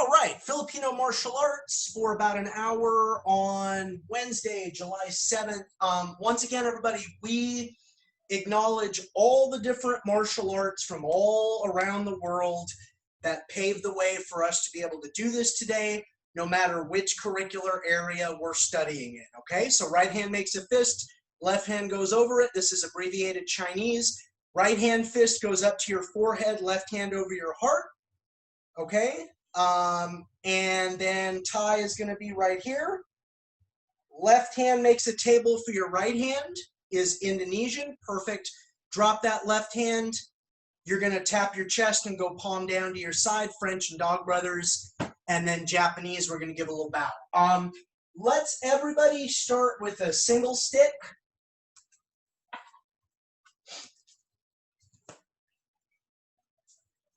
All right, Filipino martial arts for about an hour on Wednesday, July 7th. Once again, everybody, we acknowledge all the different martial arts from all around the world that paved the way for us to be able to do this today, no matter which curricular area we're studying in, okay? So right hand makes a fist, left hand goes over it. This is abbreviated Chinese. Right hand fist goes up to your forehead, left hand over your heart, okay? And then tie is going to be right here. Left hand makes a table for your right hand is Indonesian. Perfect. Drop that left hand. You're going to tap your chest and go palm down to your side. French and Dog Brothers. And then Japanese, we're going to give a little bow. Let's everybody start with a single stick.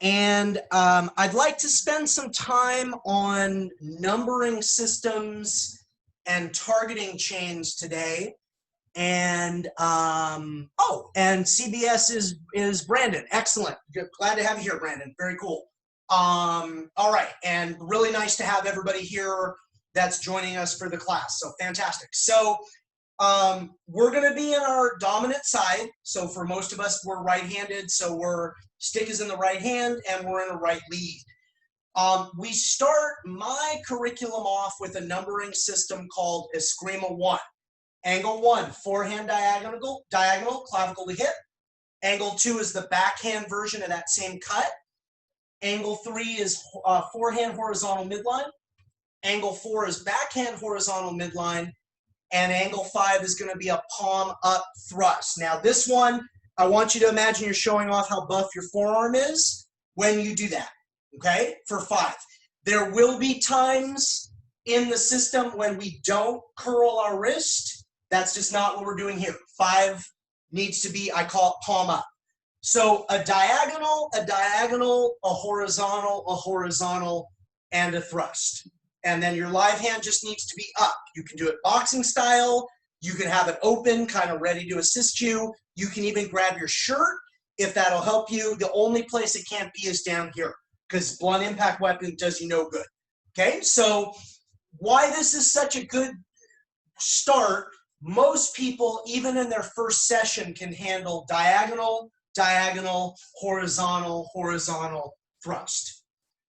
And I'd like to spend some time on numbering systems and targeting chains today. And and CBS is Brandon. Excellent. Good. Glad to have you here, Brandon. Very cool. All right, and really nice to have everybody here that's joining us for the class. So fantastic. So we're going to be in our dominant side. So for most of us, we're right-handed. So stick is in the right hand and we're in a right lead. We start my curriculum off with a numbering system called Eskrima 1. Angle 1, forehand diagonal, clavicle to hip. Angle 2 is the backhand version of that same cut. Angle 3 is forehand horizontal midline. Angle 4 is backhand horizontal midline. And angle 5 is going to be a palm up thrust. Now this one, I want you to imagine you're showing off how buff your forearm is when you do that, okay, for 5. There will be times in the system when we don't curl our wrist. That's just not what we're doing here. 5 needs to be, I call it palm up. So a diagonal, a horizontal, and a thrust. And then your live hand just needs to be up. You can do it boxing style. You can have it open, kind of ready to assist you. You can even grab your shirt if that'll help you. The only place it can't be is down here because blunt impact weapon does you no good. Okay, so why this is such a good start, most people, even in their first session, can handle diagonal, horizontal, thrust.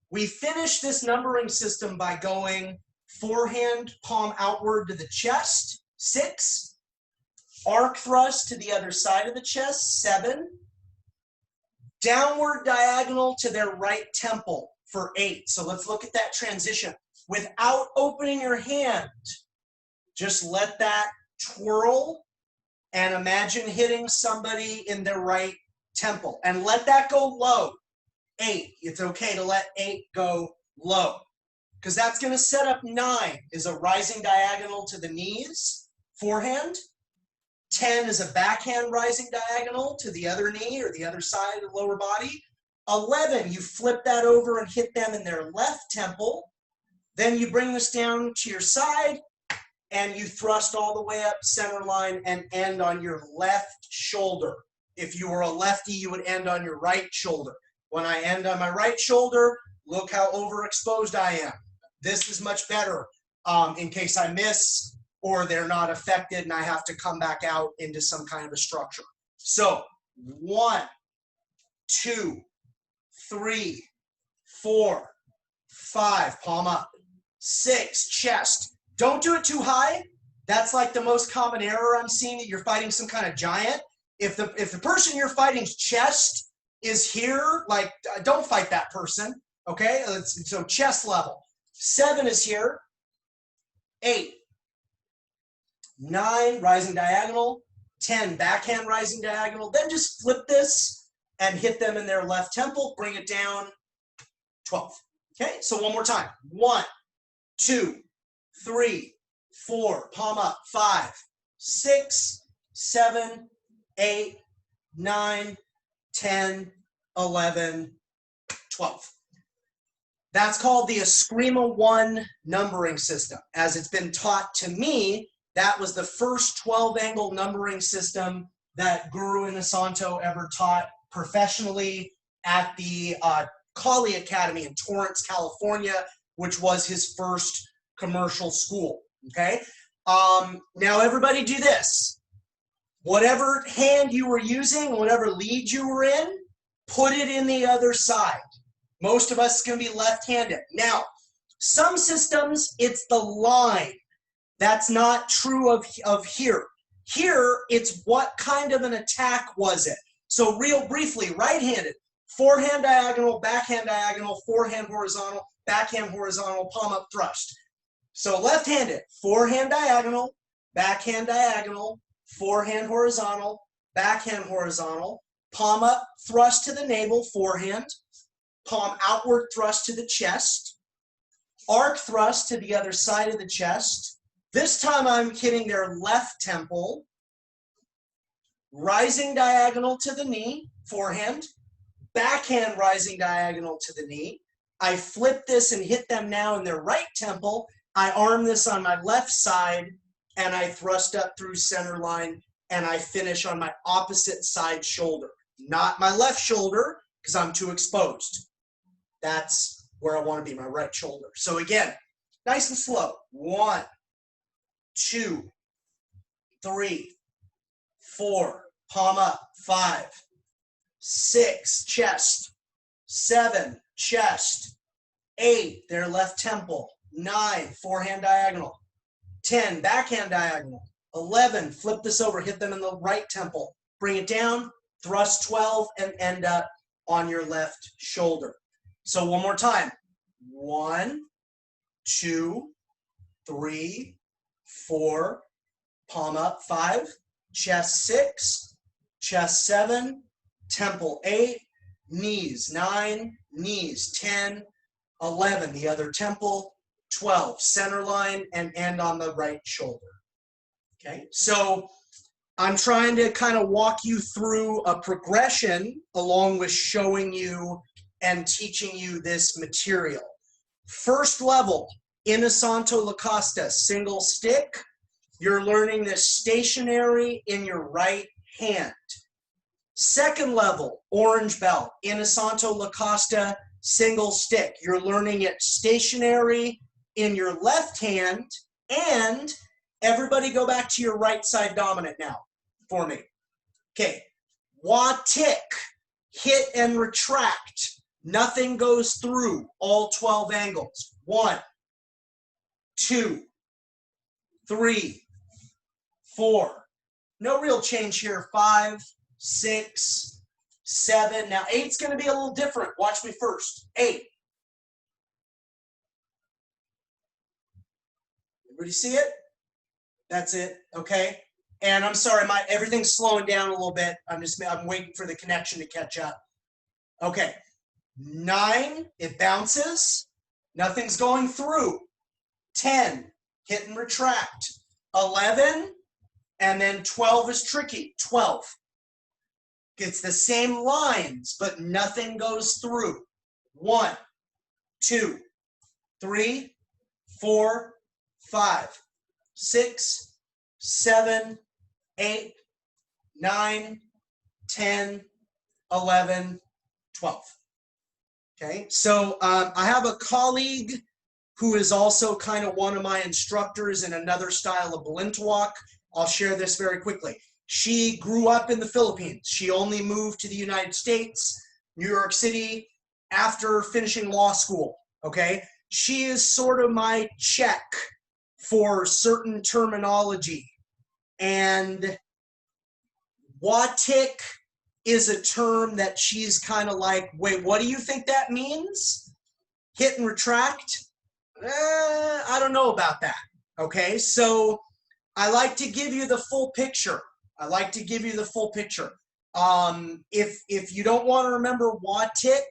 We finish this numbering system by going forehand, palm outward to the chest, 6. Arc thrust to the other side of the chest, 7. Downward diagonal to their right temple for 8. So let's look at that transition. Without opening your hand, just let that twirl and imagine hitting somebody in their right temple. And let that go low. 8. It's okay to let 8 go low because that's going to set up 9 is a rising diagonal to the knees, forehand. 10 is a backhand rising diagonal to the other knee or the other side of the lower body. 11, you flip that over and hit them in their left temple. Then you bring this down to your side and you thrust all the way up center line and end on your left shoulder. If you were a lefty, you would end on your right shoulder. When I end on my right shoulder, look how overexposed I am. This is much better in case I miss or they're not affected and I have to come back out into some kind of a structure. So 1, 2, 3, 4, 5, palm up. 6, chest. Don't do it too high. That's like the most common error I'm seeing, that you're fighting some kind of giant. If the person you're fighting's chest is here, like, don't fight that person, okay? So chest level. 7 is here. 8. 9, rising diagonal. 10, backhand rising diagonal. Then just flip this and hit them in their left temple. Bring it down. 12. Okay, so one more time. 1, 2, 3, 4, palm up. 5, 6, 7, 8, 9, 10, 11, 12. That's called the Eskrima 1 numbering system. As it's been taught to me, that was the first 12-angle numbering system that Guro Inosanto ever taught professionally at the Kali Academy in Torrance, California. which was his first commercial school, okay? Now everybody do this. Whatever hand you were using, whatever lead you were in, put it in the other side. Most of us is going to be left-handed. Now, some systems, it's the line. That's not true of here. Here, it's what kind of an attack was it? So real briefly, right-handed, forehand diagonal, backhand diagonal, forehand horizontal, backhand horizontal, palm up thrust. So left-handed, forehand diagonal, backhand diagonal, forehand horizontal, backhand horizontal, palm up thrust to the navel, forehand, palm outward thrust to the chest, arc thrust to the other side of the chest. This time I'm hitting their left temple, rising diagonal to the knee, forehand, backhand rising diagonal to the knee. I flip this and hit them now in their right temple. I arm this on my left side and I thrust up through center line and I finish on my opposite side shoulder. Not my left shoulder because I'm too exposed. That's where I want to be, my right shoulder. So again, nice and slow. 1, 2, 3, 4, palm up, 5, 6, chest, 7, chest, 8, their left temple, 9, forehand diagonal, 10, backhand diagonal, 11, flip this over, hit them in the right temple, bring it down, thrust 12, and end up on your left shoulder. So one more time. 1, 2, 3, 4, palm up, 5, chest 6, chest 7, temple 8, knees 9, knees 10, 11, the other temple, 12, center line, and end on the right shoulder. Okay, so I'm trying to kind of walk you through a progression along with showing you and teaching you this material. First level, Inosanto La Costa, single stick. You're learning this stationary in your right hand. Second level, orange belt, Inosanto La Costa, single stick. You're learning it stationary in your left hand, and everybody go back to your right side dominant now for me. Okay, Wa-tik, hit and retract. Nothing goes through all 12 angles. 1, 2, 3, 4. No real change here. 5, 6, 7. Now 8's going to be a little different. Watch me first. 8. Everybody see it? That's it. Okay. And I'm sorry, everything's slowing down a little bit. I'm waiting for the connection to catch up. Okay. 9, it bounces. Nothing's going through. 10, hit and retract. 11, and then 12 is tricky. 12. It's the same lines, but nothing goes through. 1, 2, 3, 4, 5, 6, 7, 8, 9, 10, 11, 12. Okay, so I have a colleague who is also kind of one of my instructors in another style of Balintawak. I'll share this very quickly. She grew up in the Philippines. She only moved to the United States, New York City, after finishing law school, okay? She is sort of my check for certain terminology. And Wa-tik is a term that she's kind of like, wait, what do you think that means? Hit and retract? I don't know about that, okay? So I like to give you the full picture. I like to give you the full picture. If you don't want to remember Wa-tik,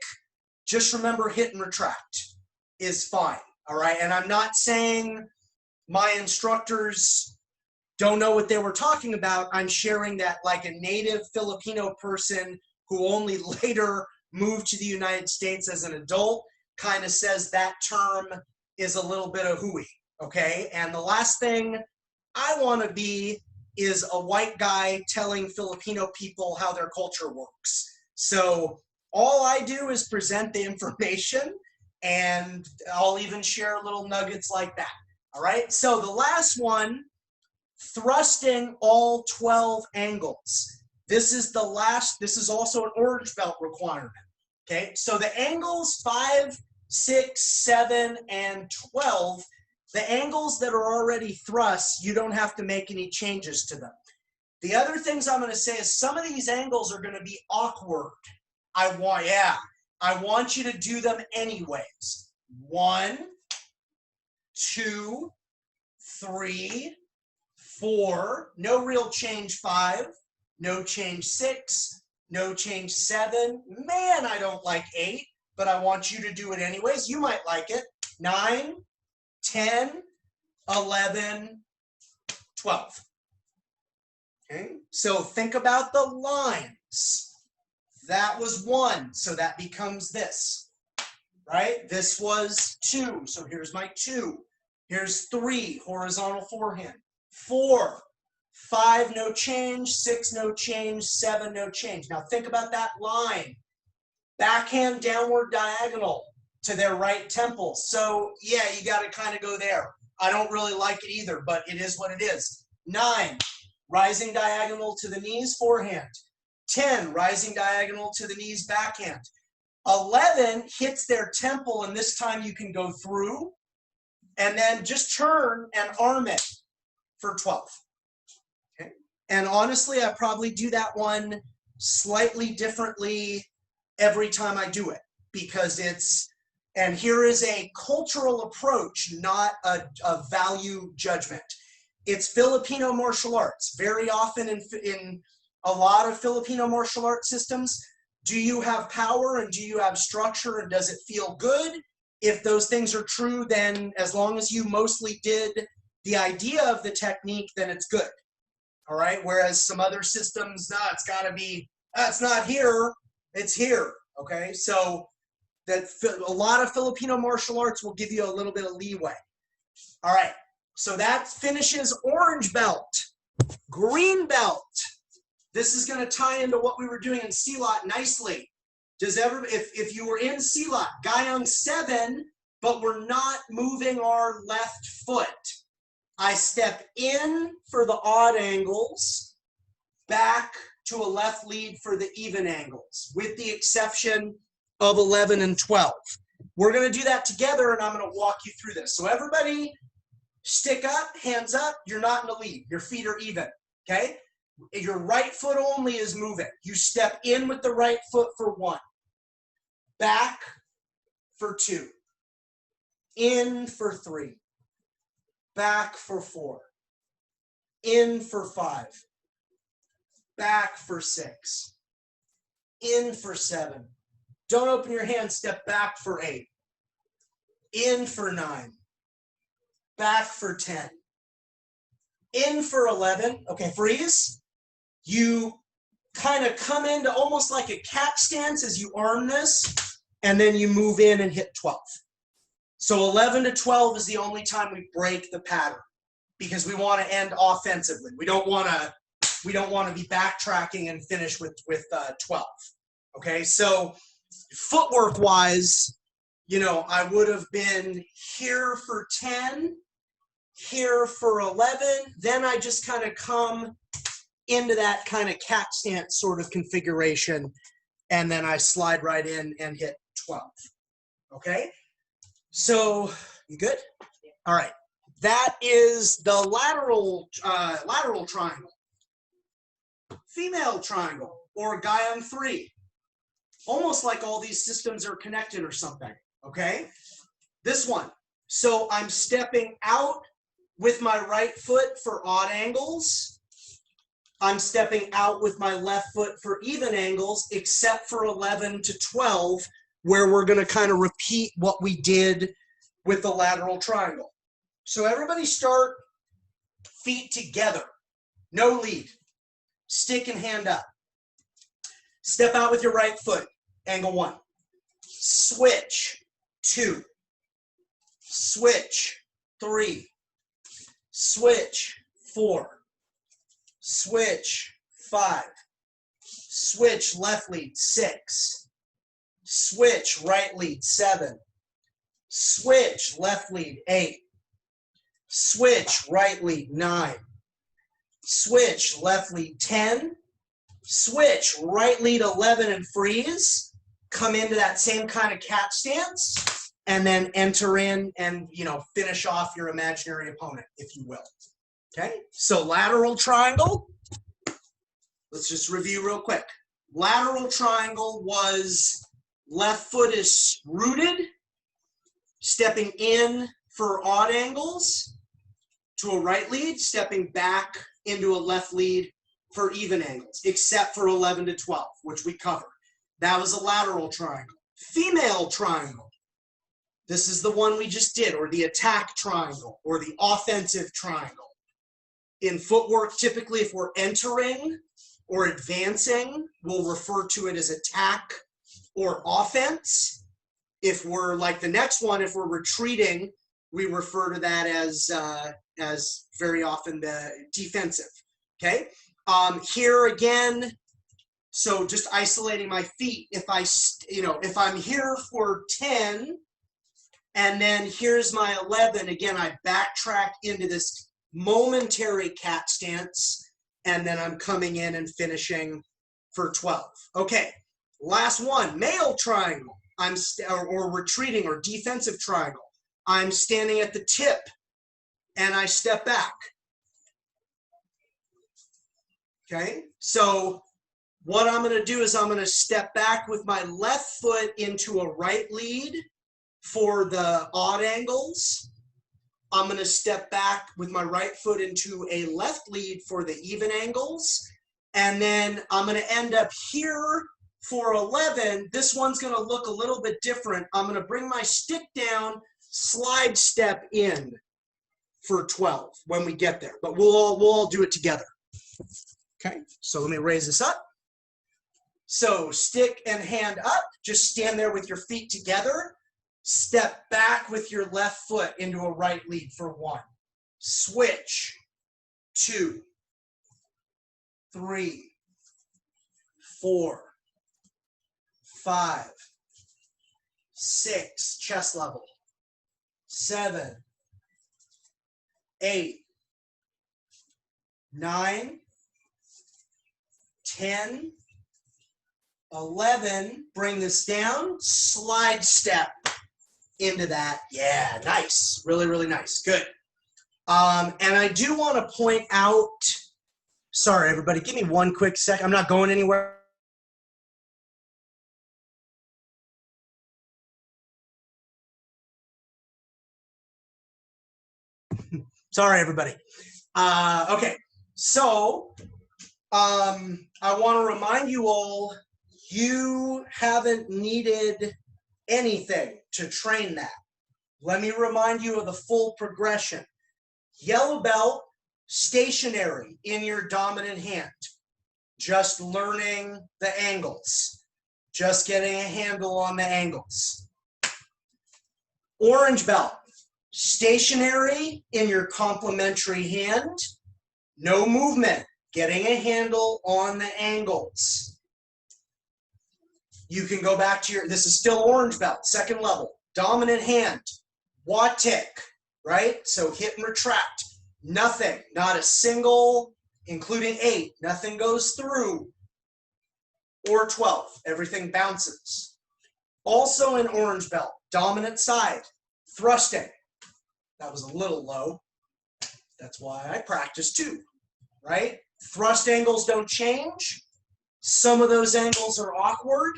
just remember hit and retract is fine, all right? And I'm not saying my instructors don't know what they were talking about. I'm sharing that like a native Filipino person who only later moved to the United States as an adult kind of says that term is a little bit of hooey, okay? And the last thing I want to be is a white guy telling Filipino people how their culture works. So all I do is present the information, And I'll even share little nuggets like that. All right, so the last one, thrusting all 12 angles. This is the last, this is also an orange belt requirement. Okay, so the angles 5, 6, 7, and 12, the angles that are already thrusts, you don't have to make any changes to them. The other things I'm going to say is some of these angles are going to be awkward. I want you to do them anyways. 1, 2, 3, 4, no real change 5, no change 6, no change 7. Man, I don't like 8, but I want you to do it anyways. You might like it. 9, 10, 11, 12. Okay, so think about the lines. That was 1, so that becomes this, right? This was 2, so here's my 2. Here's 3, horizontal forehand. 4, 5, no change. 6, no change. 7, no change. Now think about that line. Backhand downward diagonal to their right temple. So yeah, you got to kind of go there. I don't really like it either, but it is what it is. 9, rising diagonal to the knees, forehand. 10, rising diagonal to the knees, backhand. 11 hits their temple, and this time you can go through and then just turn and arm it for 12. Okay. And honestly, I probably do that one slightly differently every time I do it, because it's, and here is a cultural approach, not a value judgment. It's Filipino martial arts. Very often in a lot of Filipino martial arts systems, do you have power and do you have structure and does it feel good? If those things are true, then as long as you mostly did the idea of the technique, then it's good. All right. Whereas some other systems, no, it's got to be, it's not here, it's here. Okay. So that a lot of Filipino martial arts will give you a little bit of leeway. All right. So that finishes orange belt. Green belt. This is going to tie into what we were doing in Silat nicely. Does if you were in Silat, Gayang 7, but we're not moving our left foot. I step in for the odd angles, back to a left lead for the even angles, with the exception of 11 and 12. We're going to do that together, and I'm going to walk you through this. So everybody stick up, hands up. You're not in the lead. Your feet are even, okay? Your right foot only is moving. You step in with the right foot for 1. Back for 2. In for 3. Back for 4. In for 5. Back for 6. In for 7. Don't open your hand, step back for 8. In for 9. Back for 10. In for 11. Okay, freeze. You kind of come into almost like a cat stance as you arm this, and then you move in and hit 12. So 11 to 12 is the only time we break the pattern, because we want to end offensively. We don't want to be backtracking and finish with 12. Okay, so footwork wise, you know, I would have been here for 10, here for 11, then I just kind of come into that kind of cat stance sort of configuration, and then I slide right in and hit 12. Okay, so you good? All right, that is the lateral triangle, female triangle, or Gayang 3. Almost like all these systems are connected or something. Okay, this one. So I'm stepping out with my right foot for odd angles. I'm stepping out with my left foot for even angles, except for 11 to 12, where we're going to kind of repeat what we did with the lateral triangle. So everybody start feet together. No lead. Stick and hand up. Step out with your right foot. Angle 1. Switch. 2. Switch. 3. Switch. 4. Switch. 5. Switch left lead. 6. Switch right lead. 7. Switch, left lead, 8. Switch, right lead, 9. Switch, left lead, 10. Switch, right lead, 11 and freeze. Come into that same kind of cat stance and then enter in and, you know, finish off your imaginary opponent, if you will. Okay, so lateral triangle. Let's just review real quick. Lateral triangle was left foot is rooted, stepping in for odd angles to a right lead, stepping back into a left lead for even angles, except for 11 to 12, which we covered. That was a lateral triangle. Female triangle. This is the one we just did, or the attack triangle, or the offensive triangle. In footwork, typically, if we're entering or advancing, we'll refer to it as attack or offense. If we're like the next one, if we're retreating, we refer to that as very often the defensive. Okay. Here again, so just isolating my feet. If if I'm here for 10, and then here's my 11, again, I backtrack into this momentary cat stance, and then I'm coming in and finishing for 12. Okay, last one, male triangle. Or retreating or defensive triangle. I'm standing at the tip and I step back. Okay, so what I'm going to do is I'm going to step back with my left foot into a right lead for the odd angles. I'm going to step back with my right foot into a left lead for the even angles. And then I'm going to end up here for 11. This one's going to look a little bit different. I'm going to bring my stick down, slide step in for 12 when we get there. But we'll all do it together. Okay, so let me raise this up. So stick and hand up. Just stand there with your feet together. Step back with your left foot into a right lead for 1. Switch. 2, 3, 4, 5, 6, chest level. 7, 8, 9, 10, 11, bring this down, slide step into that. Yeah, nice. Really, really nice. Good. And I do want to point out, sorry, everybody, give me one quick sec. I'm not going anywhere. Sorry, everybody. Okay, so I want to remind you all, you haven't needed anything to train that. Let me remind you of the full progression. Yellow belt, stationary in your dominant hand, just learning the angles, just getting a handle on the angles. Orange belt, stationary in your complementary hand, no movement, getting a handle on the angles. You can go back to your, this is still orange belt, second level, dominant hand, watik, right? So hit and retract, nothing, not a single, including 8, nothing goes through, or 12, everything bounces. Also in orange belt, dominant side, thrusting. That was a little low. That's why I practice too, right? Thrust angles don't change. Some of those angles are awkward.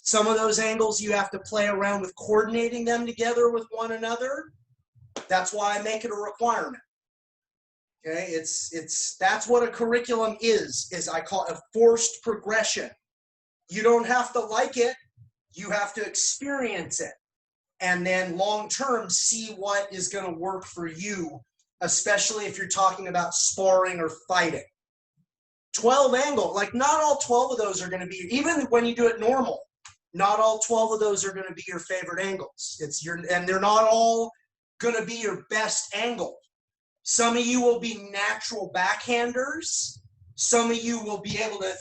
Some of those angles you have to play around with coordinating them together with one another. That's why I make it a requirement. Okay, that's what a curriculum is I call it a forced progression. You don't have to like it, you have to experience it. And then long term, see what is going to work for you, especially if you're talking about sparring or fighting. 12 angle, like not all 12 of those are going to be, even when you do it normal, not all 12 of those are going to be your favorite angles. And they're not all going to be your best angle. Some of you will be natural backhanders. Some of you will be able to,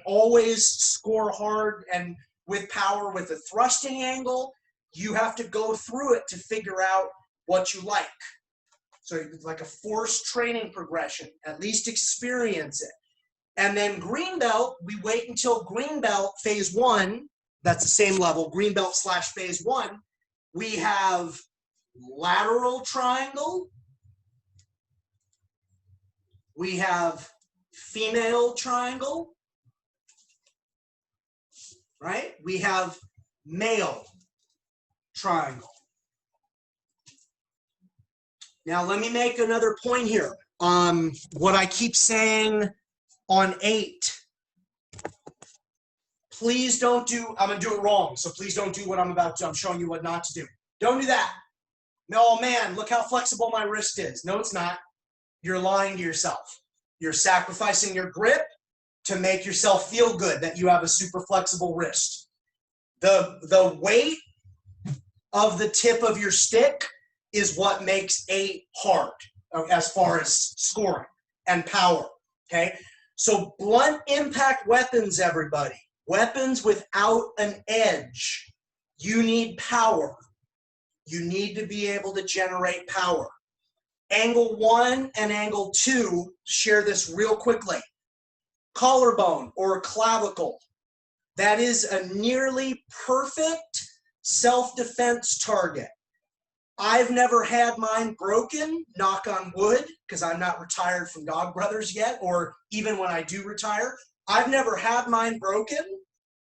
always score hard and with power with a thrusting angle. You have to go through it to figure out what you like. So it's like a forced training progression, at least experience it. And then green belt, we wait until green belt phase 1, that's the same level, green belt / phase 1. We have lateral triangle. We have female triangle, right? We have male triangle. Now let me make another point here. What I keep saying on 8, please don't do, I'm gonna do it wrong, so please don't do what I'm about to, I'm showing you what not to do. Don't do that. No, man, look how flexible my wrist is. No, it's not. You're lying to yourself. You're sacrificing your grip to make yourself feel good that you have a super flexible wrist. The weight of the tip of your stick is what makes 8 hard as far as scoring and power, okay? So blunt impact weapons, everybody. Weapons without an edge. You need power. You need to be able to generate power. Angle 1 and angle 2, share this real quickly. Collarbone or clavicle. That is a nearly perfect self-defense target. I've never had mine broken, knock on wood, because I'm not retired from Dog Brothers yet, or even when I do retire. I've never had mine broken,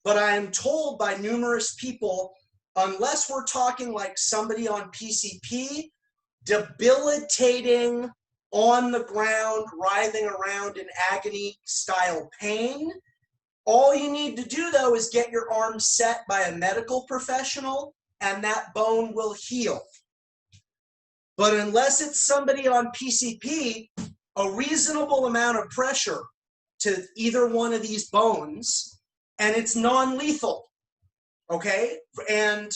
but I am told by numerous people, unless we're talking like somebody on PCP, debilitating on the ground, writhing around in agony style pain. All you need to do though is get your arm set by a medical professional and that bone will heal. But unless it's somebody on PCP, a reasonable amount of pressure to either one of these bones, and it's non-lethal, okay? And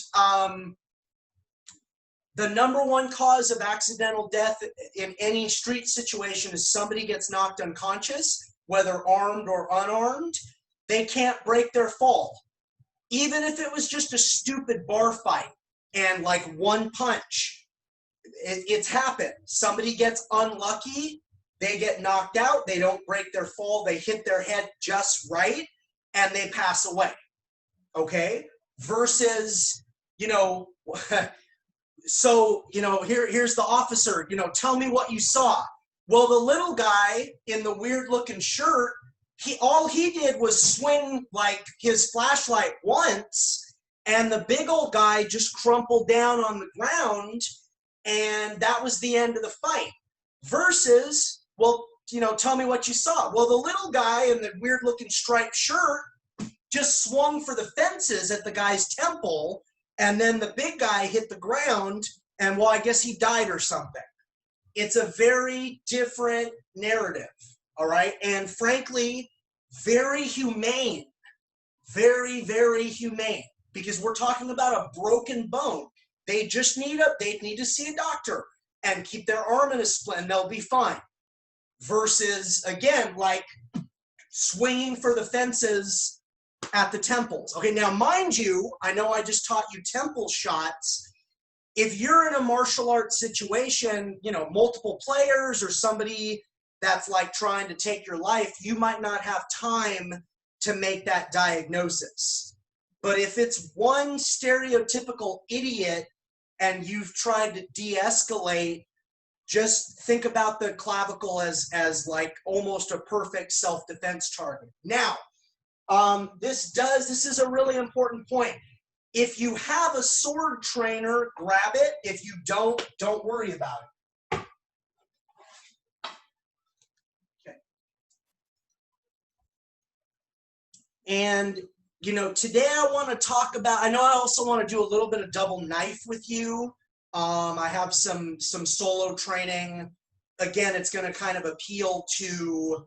the #1 cause of accidental death in any street situation is somebody gets knocked unconscious, whether armed or unarmed. They can't break their fall. Even if it was just a stupid bar fight and like one punch, it's happened. Somebody gets unlucky, they get knocked out, they don't break their fall, they hit their head just right, and they pass away, okay? Versus, you know, so, you know, here's the officer, you know, tell me what you saw. Well, the little guy in the weird looking shirt, all he did was swing like his flashlight once, and the big old guy just crumpled down on the ground, and that was the end of the fight. Versus, well, you know, tell me what you saw. Well, the little guy in the weird looking striped shirt just swung for the fences at the guy's temple, and then the big guy hit the ground, and well, I guess he died or something. It's a very different narrative, all right? And frankly, very humane, very, very humane, because we're talking about a broken bone. They just need to see a doctor and keep their arm in a splint, and they'll be fine. Versus, again, like swinging for the fences at the temples. Okay, now mind you, I know I just taught you temple shots. If you're in a martial arts situation, you know, multiple players or somebody that's like trying to take your life, you might not have time to make that diagnosis. But if it's one stereotypical idiot and you've tried to de-escalate, just think about the clavicle as like almost a perfect self-defense target. Now, this is a really important point. If you have a sword trainer, grab it. If you don't worry about it. Okay. And, you know, today I want to talk about, I know I also want to do a little bit of double knife with you. I have some solo training. Again, it's going to kind of appeal to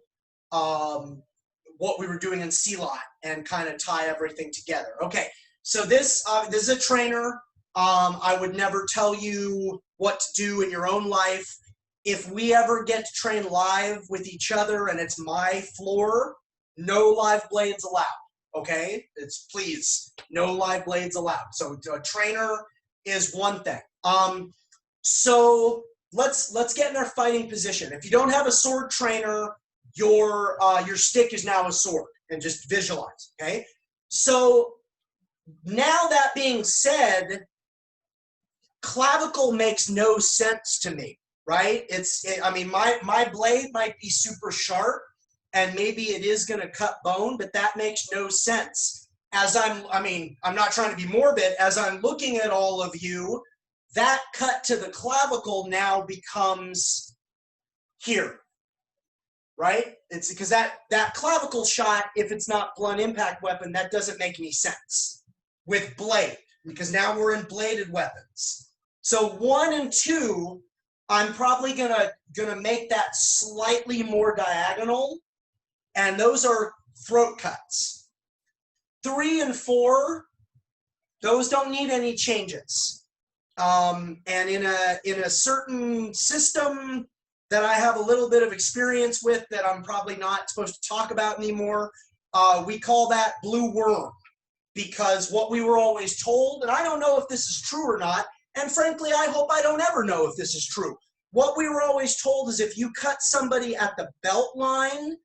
what we were doing in C-Lot and kind of tie everything together. Okay. So this is a trainer. I would never tell you what to do in your own life. If we ever get to train live with each other and it's my floor, no live blades allowed, okay? It's please, no live blades allowed. So a trainer is one thing. So let's get in our fighting position. If you don't have a sword trainer, your stick is now a sword, and just visualize, okay? So now that being said, clavicle makes no sense to me, right? I mean, my blade might be super sharp, and maybe it is going to cut bone, but that makes no sense. I'm not trying to be morbid. As I'm looking at all of you, that cut to the clavicle now becomes here, right? It's because that clavicle shot, if it's not blunt impact weapon, that doesn't make any sense with blade, because now we're in bladed weapons. So 1 and 2, I'm probably gonna make that slightly more diagonal, and those are throat cuts. 3 and 4, those don't need any changes. And in a certain system that I have a little bit of experience with that I'm probably not supposed to talk about anymore, we call that blue worm, because what we were always told, and I don't know if this is true or not, and frankly, I hope I don't ever know if this is true. What we were always told is if you cut somebody at the belt line,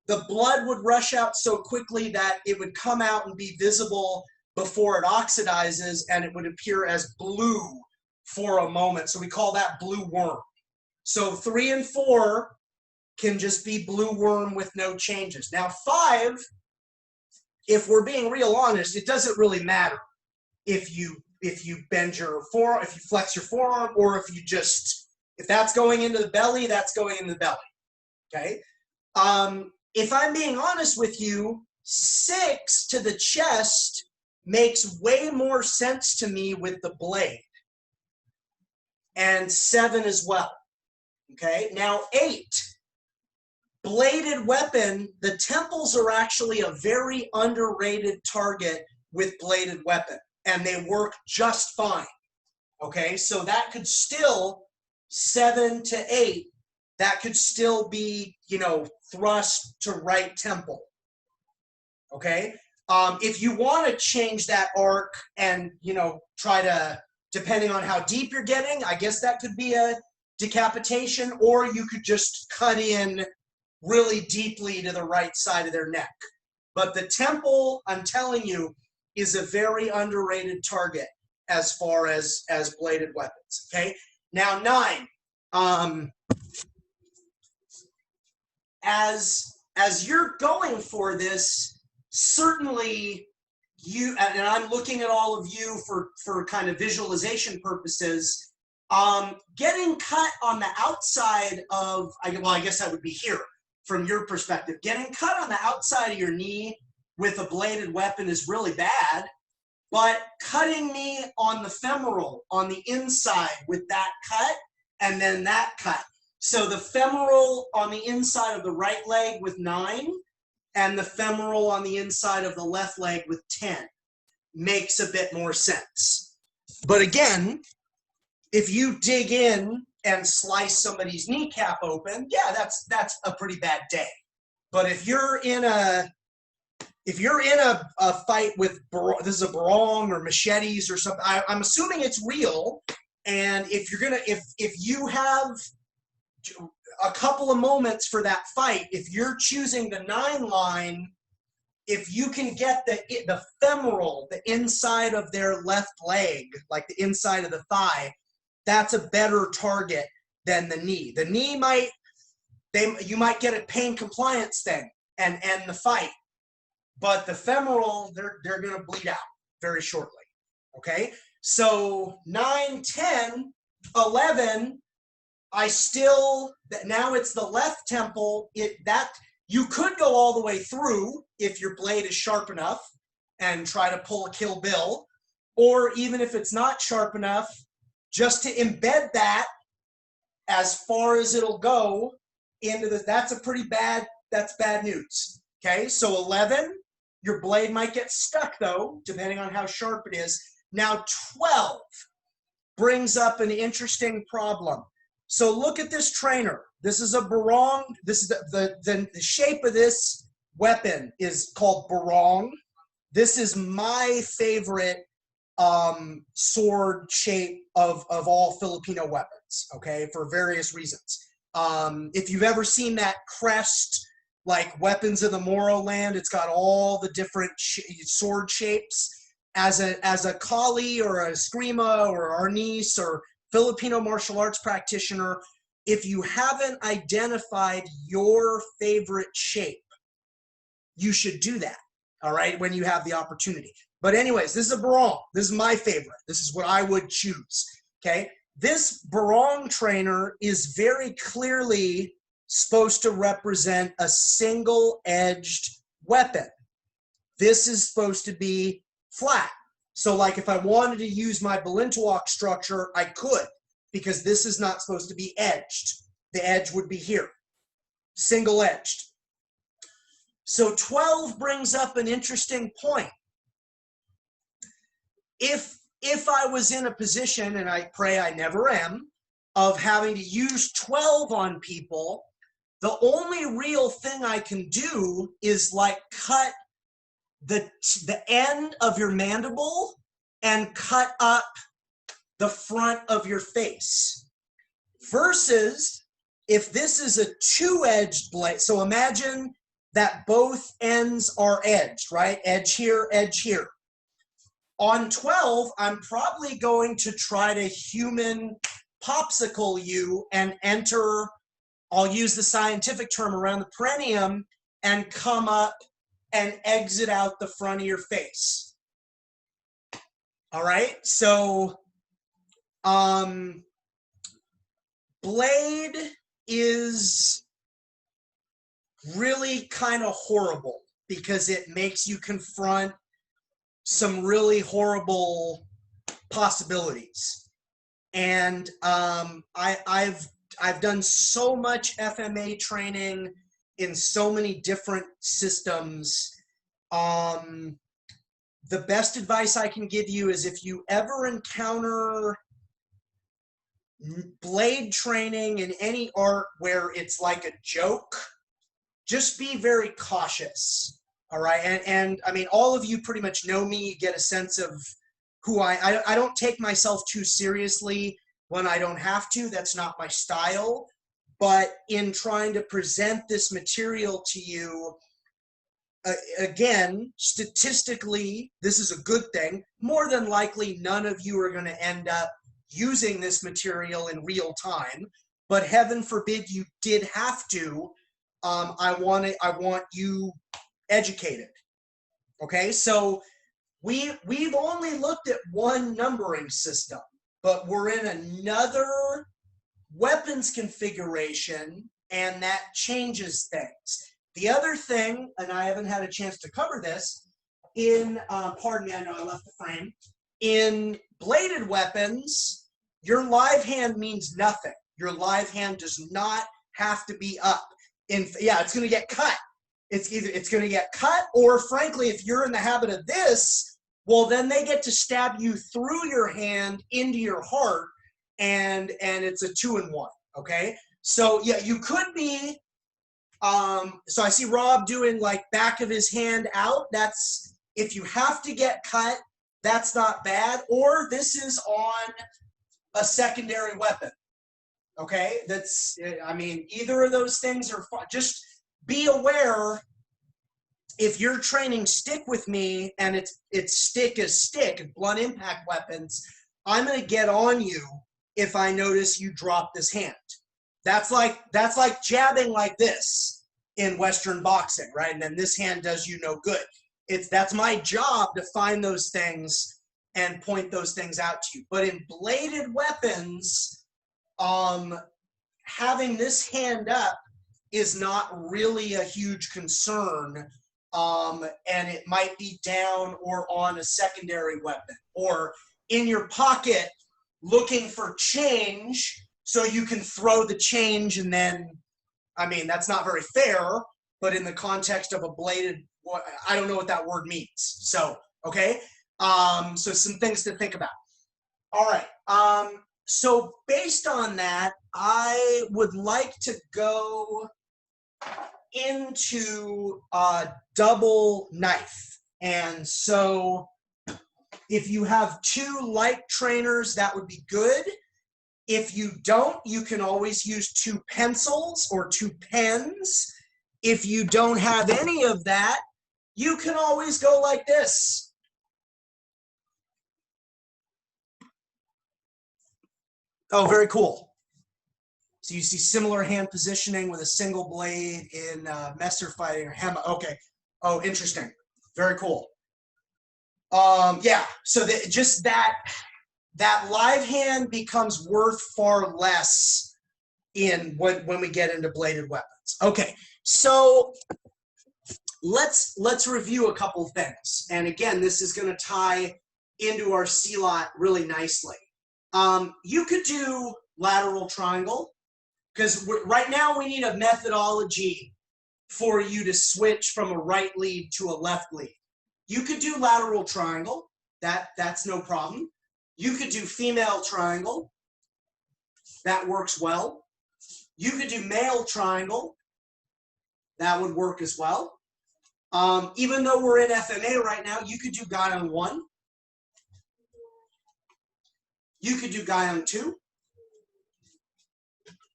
the blood would rush out so quickly that it would come out and be visible before it oxidizes, and it would appear as blue for a moment. So we call that blue worm. So 3 and 4 can just be blue worm with no changes. Now 5, if we're being real honest, it doesn't really matter if you bend your forearm, if you flex your forearm, or if that's going into the belly, that's going into the belly. Okay. If I'm being honest with you, 6 to the chest makes way more sense to me with the blade, and 7 as well. Okay, now 8, bladed weapon. The temples are actually a very underrated target with bladed weapon, and they work just fine. Okay, so that could still, 7 to 8, that could still be, thrust to right temple. Okay, if you want to change that arc and, try to, depending on how deep you're getting, I guess that could be a decapitation, or you could just cut in really deeply to the right side of their neck. But the temple, I'm telling you, is a very underrated target as far as bladed weapons. Okay, now 9. As you're going for this, certainly you, and I'm looking at all of you for kind of visualization purposes, getting cut on the outside of, I guess that would be here from your perspective. Getting cut on the outside of your knee with a bladed weapon is really bad, but cutting me on the femoral, on the inside with that cut, and then that cut. So the femoral on the inside of the right leg with 9, and the femoral on the inside of the left leg with 10 makes a bit more sense. But again, if you dig in and slice somebody's kneecap open, yeah, that's a pretty bad day. But if you're in a fight with, this is a barong or machetes or something, I'm assuming it's real. And if you have a couple of moments for that fight, if you're choosing the 9 line, if you can get the femoral, the inside of their left leg, like the inside of the thigh, that's a better target than the knee. The knee you might get a pain compliance thing and end the fight, but the femoral, they're going to bleed out very shortly. Okay, so 9, 10, 11. Now it's the left temple. You could go all the way through if your blade is sharp enough and try to pull a Kill Bill, or even if it's not sharp enough, just to embed that as far as it'll go into that's bad news. Okay, so 11, your blade might get stuck though, depending on how sharp it is. Now 12 brings up an interesting problem. So look at this trainer. This is a barong. This is the shape of this weapon is called barong. This is my favorite sword shape of all Filipino weapons, okay, for various reasons. If you've ever seen that crest, like Weapons of the Moro Land, it's got all the different sword shapes. As a Kali or a Eskrima or Arnis or Filipino martial arts practitioner, if you haven't identified your favorite shape, you should do that, all right, when you have the opportunity. But anyways, this is a barong. This is my favorite. This is what I would choose, okay? This barong trainer is very clearly supposed to represent a single-edged weapon. This is supposed to be flat. So like if I wanted to use my Balintawak structure, I could, because this is not supposed to be edged. The edge would be here, single-edged. So 12 brings up an interesting point. If I was in a position, and I pray I never am, of having to use 12 on people, the only real thing I can do is like cut the end of your mandible and cut up the front of your face. Versus if this is a two-edged blade, so imagine that both ends are edged, right? Edge here, edge here. On 12, I'm probably going to try to human popsicle you and enter, I'll use the scientific term, around the perineum and come up and exit out the front of your face. All right, so blade is really kind of horrible because it makes you confront some really horrible possibilities. And I've done so much FMA training in so many different systems. The best advice I can give you is if you ever encounter blade training in any art where it's like a joke, just be very cautious, all right? And I mean, all of you pretty much know me. You get a sense of who I don't take myself too seriously when I don't have to. That's not my style. But in trying to present this material to you, again, statistically, this is a good thing. More than likely, none of you are going to end up using this material in real time. But heaven forbid you did have to. I want you educated. Okay, so we've only looked at one numbering system, but we're in another weapons configuration, and that changes things. The other thing, and I haven't had a chance to cover this, pardon me, I know I left the frame. In bladed weapons, your live hand means nothing. Your live hand does not have to be up. It's going to get cut. It's going to get cut, or frankly, if you're in the habit of this, well, then they get to stab you through your hand into your heart, and it's a 2-in-1. Okay, so yeah, you could be. So I see Rob doing like back of his hand out. That's if you have to get cut, that's not bad. Or this is on a secondary weapon. Okay, that's, I mean, either of those things are fun. Just be aware, if you're training stick with me and it's stick as stick, blunt impact weapons, I'm going to get on you if I notice you drop this hand. That's like jabbing like this in Western boxing, right? And then this hand does you no good. That's my job to find those things and point those things out to you. But in bladed weapons, having this hand up is not really a huge concern, and it might be down or on a secondary weapon or in your pocket looking for change so you can throw the change, and then, I mean, that's not very fair, but in the context of a bladed, I don't know what that word means. So, okay, so some things to think about. All right. So based on that, I would like to go into a double knife. And so If you have 2 light trainers, that would be good. If you don't, you can always use 2 pencils or 2 pens. If you don't have any of that, you can always go like this. Oh, very cool. So you see similar hand positioning with a single blade in messer fighting or hema. Okay. Oh, interesting. Very cool. Yeah. So just that live hand becomes worth far less in when we get into bladed weapons. Okay. So let's review a couple things. And again, this is going to tie into our C-lot really nicely. You could do lateral triangle, because right now we need a methodology for you to switch from a right lead to a left lead. You could do lateral triangle. That's no problem. You could do female triangle. That works well. You could do male triangle. That would work as well. Even though we're in FMA right now, you could do guy on 1. You could do guy on 2.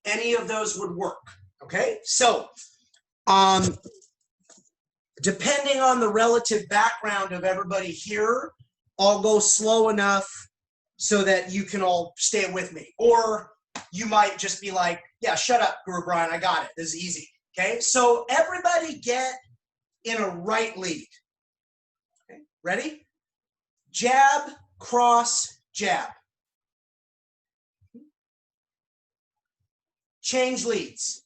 Any of those would work, okay? So, depending on the relative background of everybody here, I'll go slow enough so that you can all stay with me. Or you might just be like, yeah, shut up, Guru Bryan, I got it. This is easy, okay? So everybody get in a right lead. Okay, ready? Jab, cross, jab. Change leads.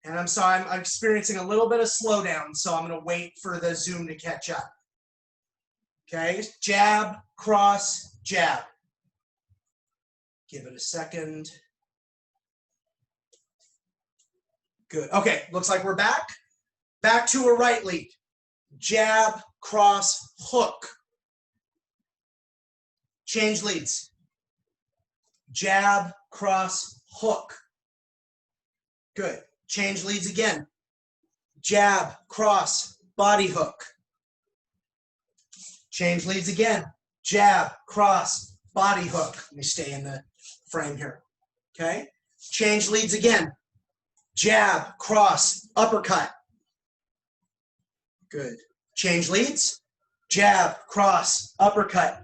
And I'm sorry, I'm experiencing a little bit of slowdown, so I'm going to wait for the Zoom to catch up. Okay, jab, cross, jab. Give it a second. Good. Okay, looks like we're back. Back to a right lead. Jab, cross, hook. Change leads. Jab, cross, hook. Good. Change leads again. Jab, cross, body hook. Change leads again. Jab, cross, body hook. Let me stay in the frame here. Okay. Change leads again. Jab, cross, uppercut. Good. Change leads. Jab, cross, uppercut.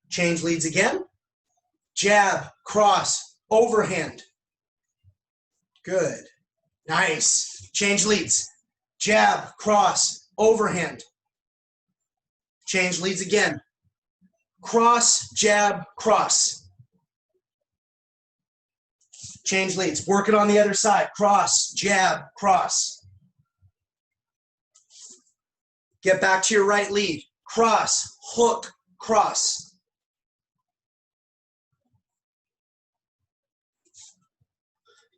Change leads again. Jab, cross, overhand. Good. Nice. Change leads. Jab, cross, overhand. Change leads again. Cross, jab, cross. Change leads. Work it on the other side. Cross, jab, cross. Get back to your right lead. Cross, hook, cross.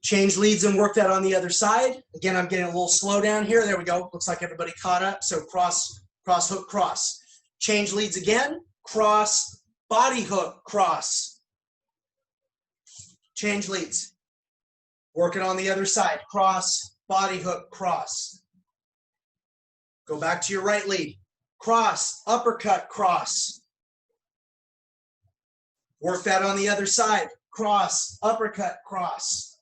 Change leads and work that on the other side. Again, I'm getting a little slow down here. There we go. Looks like everybody caught up. So cross, cross, hook, cross. Change leads again. Cross, body hook, cross. Change leads. Work it on the other side. Cross, body hook, cross. Go back to your right lead. Cross, uppercut, cross. Work that on the other side. Cross, uppercut, cross.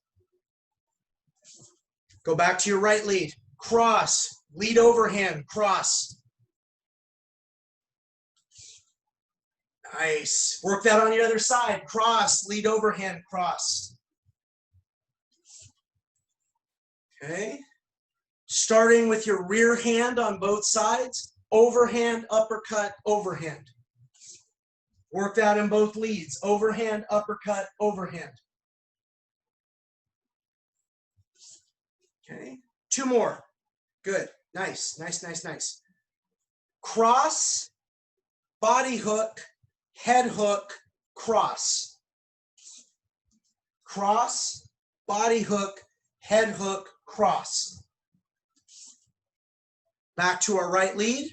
Go back to your right lead. Cross, lead overhand, cross. Nice. Work that on the other side. Cross, lead overhand, cross. Okay. Starting with your rear hand on both sides. Overhand, uppercut, overhand. Work that in both leads. Overhand, uppercut, overhand. Okay, 2 more. Good. Nice, nice, nice, nice. Cross, body hook, head hook, cross. Cross, body hook, head hook, cross. Back to our right lead.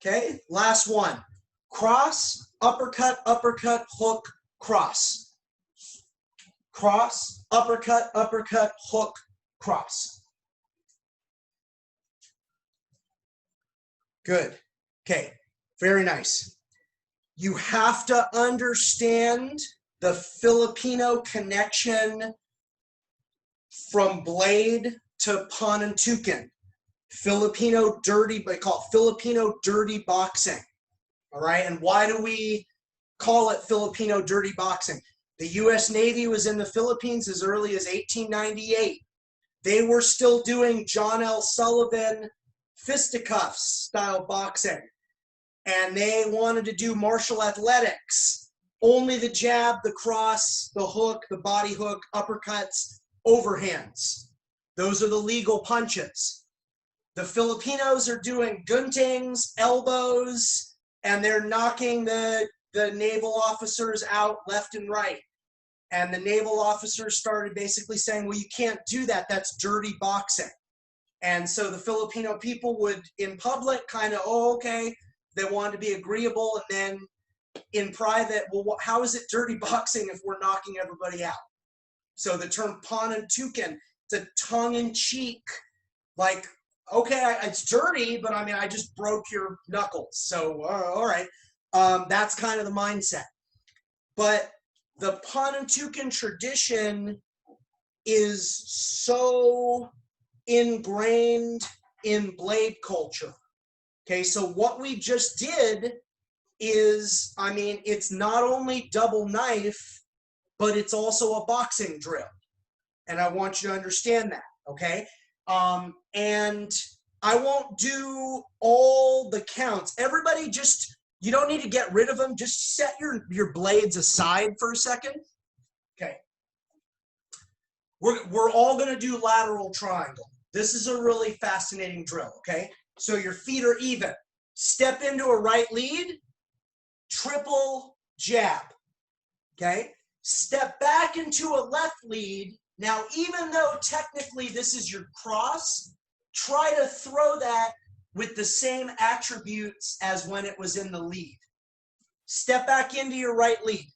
Okay, last one. Cross, uppercut, uppercut, hook, cross. Cross, uppercut, uppercut, hook, cross. Good. Okay. Very nice. You have to understand the Filipino connection from blade to panantukan. Filipino dirty, they call it Filipino dirty boxing. All right, and why do we call it Filipino dirty boxing? The U.S. Navy was in the Philippines as early as 1898. They were still doing John L. Sullivan fisticuffs style boxing. And they wanted to do martial athletics. Only the jab, the cross, the hook, the body hook, uppercuts, overhands. Those are the legal punches. The Filipinos are doing guntings, elbows, and they're knocking the naval officers out left and right. And the naval officers started basically saying, well, you can't do that. That's dirty boxing. And so the Filipino people would, in public, kind of, oh, okay. They wanted to be agreeable. And then in private, well, how is it dirty boxing if we're knocking everybody out? So the term panantukan, it's a tongue-in-cheek, like, okay, it's dirty, but I mean, I just broke your knuckles. So, all right. That's kind of the mindset. But the panantukan tradition is so ingrained in blade culture. Okay, so what we just did is, I mean, it's not only double knife, but it's also a boxing drill. And I want you to understand that, okay? And I won't do all the counts. Everybody just, you don't need to get rid of them. Just set your blades aside for a second. Okay. We're all going to do lateral triangle. This is a really fascinating drill, okay? So your feet are even. Step into a right lead, triple jab, okay? Step back into a left lead. Now, even though technically this is your cross, try to throw that with the same attributes as when it was in the lead. Step back into your right lead.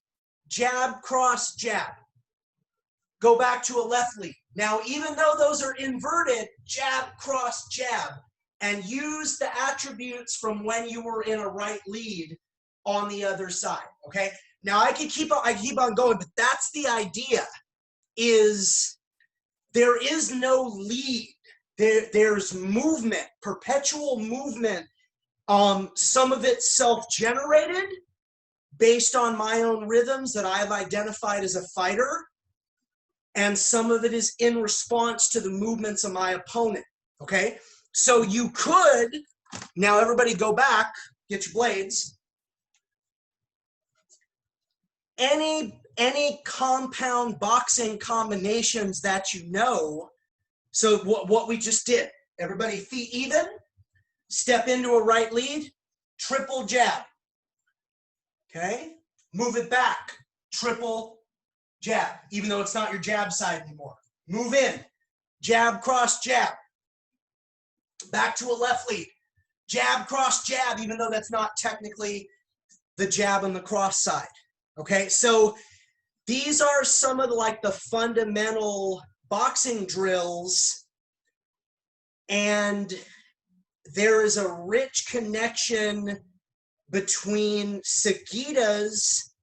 Jab, cross, jab. Go back to a left lead. Now, even though those are inverted, jab, cross, jab, and use the attributes from when you were in a right lead on the other side, okay? Now, I keep on going, but that's the idea, is there is no lead. There's movement, perpetual movement. Some of it self-generated based on my own rhythms that I've identified as a fighter, and some of it is in response to the movements of my opponent, okay? So you could, now everybody go back, get your blades. Any compound boxing combinations that you know, so what we just did, everybody feet even, step into a right lead, triple jab, okay? Move it back, triple jab, even though it's not your jab side anymore. Move in, jab, cross, jab. Back to a left lead, jab, cross, jab, even though that's not technically the jab on the cross side, okay? So these are some of the fundamental boxing drills, and there is a rich connection between Sagita's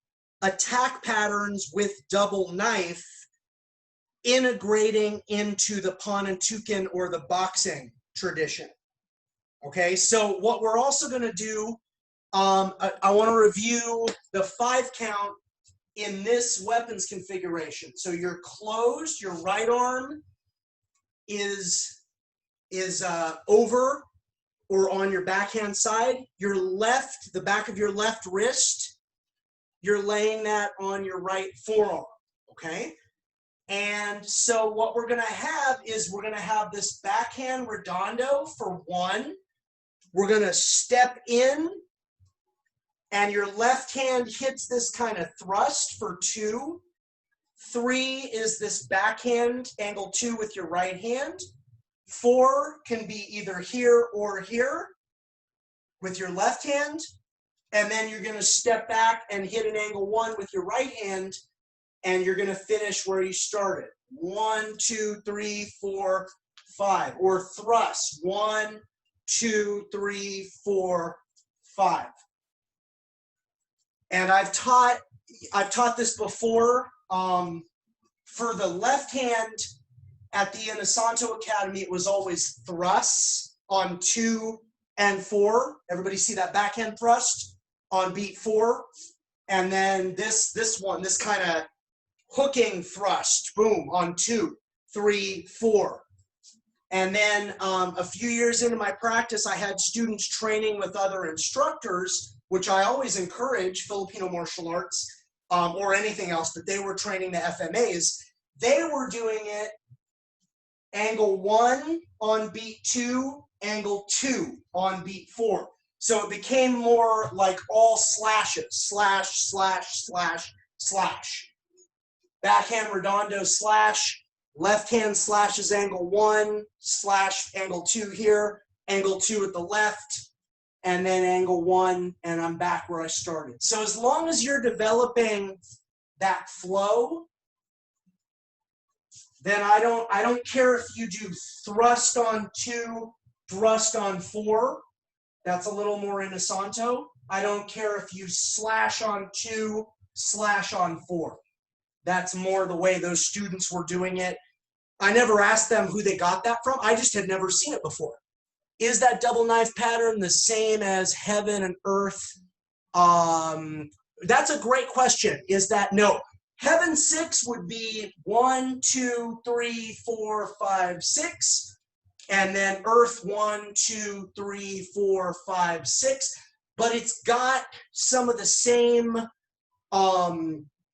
attack patterns with double knife integrating into the panantukan or the boxing tradition. Okay, so what we're also going to do, I want to review the 5 count in this weapons configuration. So you're closed, your right arm is over or on your backhand side. Your left, the back of your left wrist, you're laying that on your right forearm, okay? And so what we're gonna have is we're gonna have this backhand redondo for 1. We're gonna step in and your left hand hits this kind of thrust for 2. 3 is this backhand angle 2 with your right hand. 4 can be either here or here with your left hand. And then you're going to step back and hit an angle 1 with your right hand, and you're going to finish where you started. 1, 2, 3, 4, 5. Or thrust. 1, 2, 3, 4, 5. And I've taught this before. For the left hand at the Inosanto Academy, it was always thrusts on 2 and 4. Everybody see that backhand thrust on beat 4? And then this kind of hooking thrust, boom, on 2, 3, 4. And then a few years into my practice, I had students training with other instructors, which I always encourage, Filipino martial arts or anything else, but they were training the FMAs. They were doing it angle 1 on beat 2, angle 2 on beat 4. So it became more like all slashes, slash, slash, slash, slash. Backhand redondo slash, left hand slashes angle 1, slash angle 2 here, angle 2 at the left, and then angle 1, and I'm back where I started. So as long as you're developing that flow, then I don't care if you do thrust on 2, thrust on 4. That's a little more Inosanto. I don't care if you slash on 2, slash on 4. That's more the way those students were doing it. I never asked them who they got that from. I just had never seen it before. Is that double knife pattern the same as heaven and earth? That's a great question. Is that no? Heaven 6 would be 1, 2, 3, 4, 5, 6. And then earth 1, 2, 3, 4, 5, 6. But it's got some of the same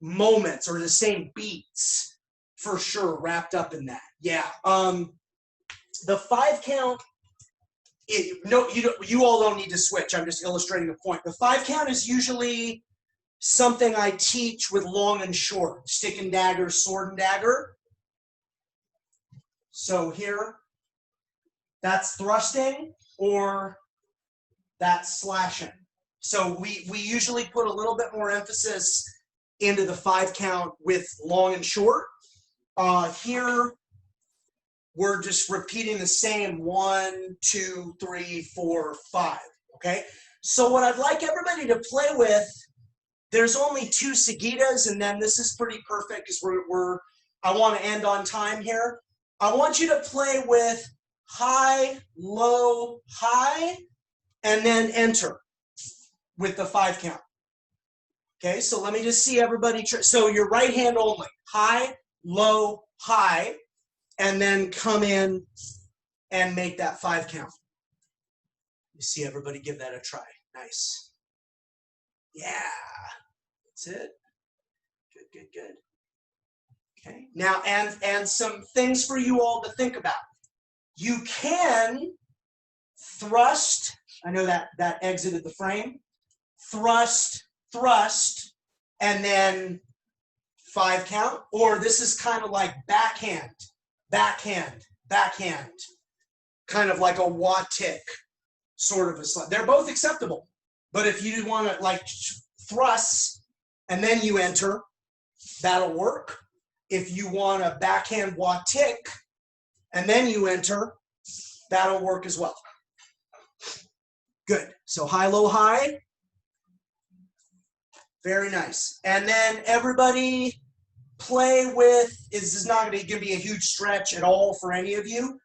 moments or the same beats for sure wrapped up in that. Yeah. The 5 count, you all don't need to switch. I'm just illustrating the point. The 5 count is usually something I teach with long and short, stick and dagger, sword and dagger. So here, that's thrusting or that's slashing. So we usually put a little bit more emphasis into the 5 count with long and short. Here, we're just repeating the same 1, 2, 3, 4, 5. Okay. So what I'd like everybody to play with, there's only 2 seguidas, and then this is pretty perfect because I want to end on time here. I want you to play with high, low, high, and then enter with the 5 count. Okay, so let me just see everybody. So your right hand only, high, low, high, and then come in and make that 5 count. You see everybody give that a try. Nice. Yeah, that's it. Good, good, good. Okay, now and some things for you all to think about. You can thrust, I know that exited the frame, thrust, thrust, and then 5 count, or this is kind of like backhand, backhand, backhand, kind of like a watik sort of a slide. They're both acceptable, but if you want to like thrust and then you enter, that'll work. If you want a backhand watik and then you enter, that'll work as well. Good. So high, low, high. Very nice. And then everybody play with, this is not going to be a huge stretch at all for any of you.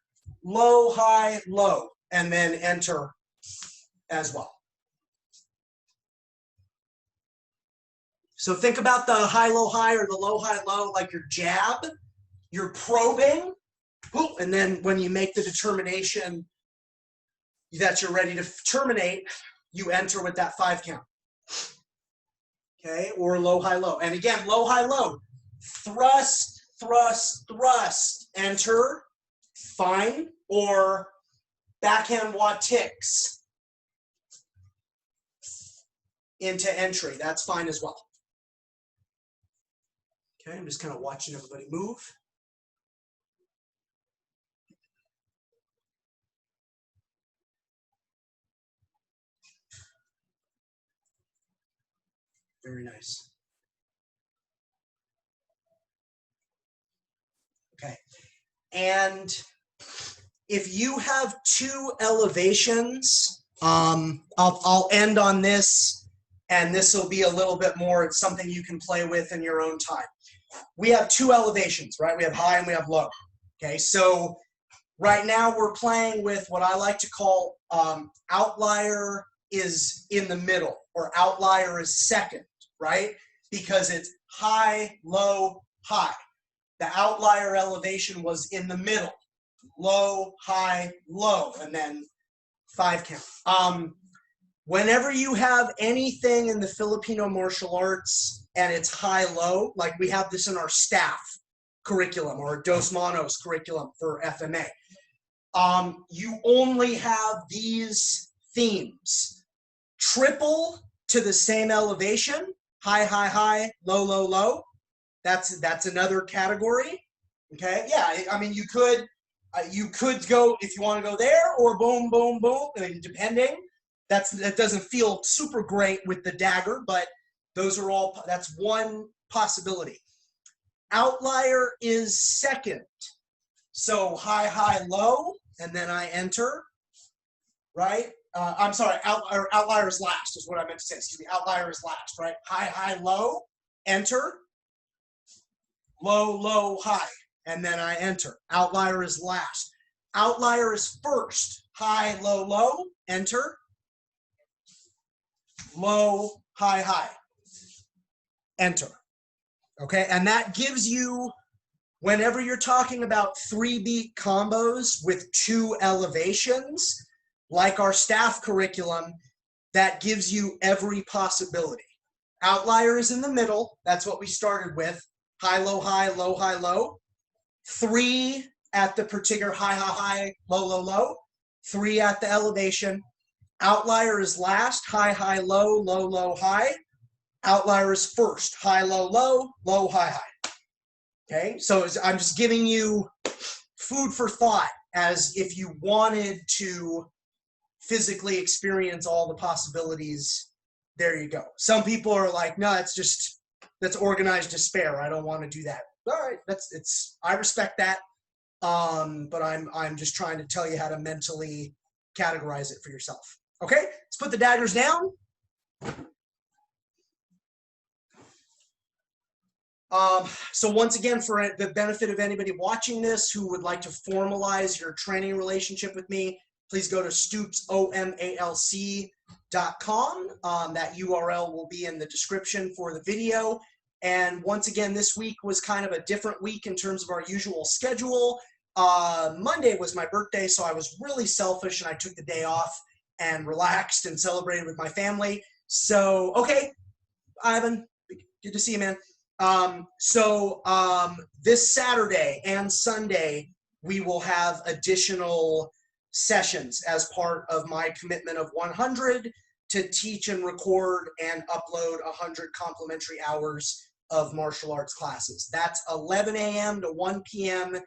Low, high, low, and then enter as well. So think about the high, low, high or the low, high, low like your jab. You're probing, and then when you make the determination that you're ready to terminate, you enter with that 5 count. Okay, or low, high, low. And again, low, high, low. Thrust, thrust, thrust. Enter, fine. Or backhand watiks into entry. That's fine as well. Okay, I'm just kind of watching everybody move. Very nice. Okay, and if you have 2 elevations, I'll end on this. and this will be a little bit more, it's something you can play with in your own time. We have two elevations, right? We have high and we have low. Okay, so right now we're playing with what I like to call outlier is in the middle, or outlier is second, right? Because it's high, low, high. The outlier elevation was in the middle, low, high, low, and then 5 count. Whenever you have anything in the Filipino martial arts and it's high-low, like we have this in our staff curriculum or Dos Manos curriculum for FMA, you only have these themes. Triple to the same elevation, high, high, high, low, low, low. That's another category. Okay, yeah, I mean, you could go, if you want to go there, or boom, boom, boom, depending. That doesn't feel super great with the dagger, but those are all, that's one possibility. Outlier is second. So high, high, low, and then I enter, right? I'm sorry, outlier is last is what I meant to say. Excuse me, outlier is last, right? High, high, low, enter. Low, low, high, and then I enter. Outlier is last. Outlier is first. High, low, low, enter. Low, high, high, enter. Okay, and that gives you, whenever you're talking about 3-beat combos with 2 elevations, like our staff curriculum, that gives you every possibility. Outlier is in the middle. That's what we started with. High, low, high, low, high, low. 3 at the particular high, high, high, low, low, low. 3 at the elevation. Outlier is last, high, high, low, low, low, high. Outlier is first, high, low, low, low, high, high. Okay, so I'm just giving you food for thought as if you wanted to physically experience all the possibilities. There you go. Some people are like, no, that's organized despair. I don't want to do that. All right, I respect that. But I'm just trying to tell you how to mentally categorize it for yourself. Okay, let's put the daggers down. So once again, for the benefit of anybody watching this who would like to formalize your training relationship with me, please go to stoopsomalc.com. That URL will be in the description for the video. And once again, this week was kind of a different week in terms of our usual schedule. Monday was my birthday, so I was really selfish and I took the day off and relaxed and celebrated with my family. So, okay, Ivan, good to see you, man. This Saturday and Sunday, we will have additional sessions as part of my commitment of 100 to teach and record and upload 100 complimentary hours of martial arts classes. That's 11 a.m. to 1 p.m.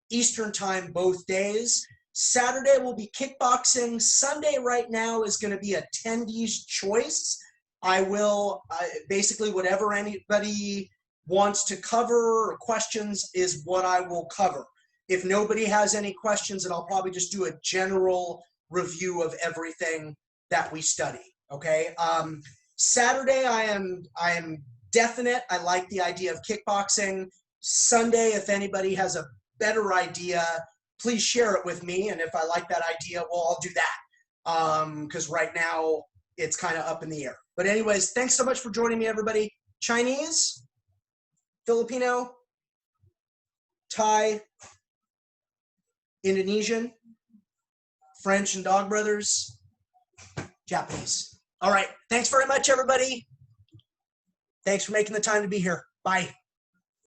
Eastern time both days. Saturday will be kickboxing. Sunday right now is going to be attendees' choice. I will basically whatever anybody wants to cover or questions is what I will cover. If nobody has any questions, then I'll probably just do a general review of everything that we study. Okay. Saturday I am definite. I like the idea of kickboxing. Sunday, if anybody has a better idea, please share it with me. And if I like that idea, well, I'll do that. Because right now it's kind of up in the air. But anyways, thanks so much for joining me, everybody. Chinese, Filipino, Thai, Indonesian, French and Dog Brothers, Japanese. All right. Thanks very much, everybody. Thanks for making the time to be here. Bye.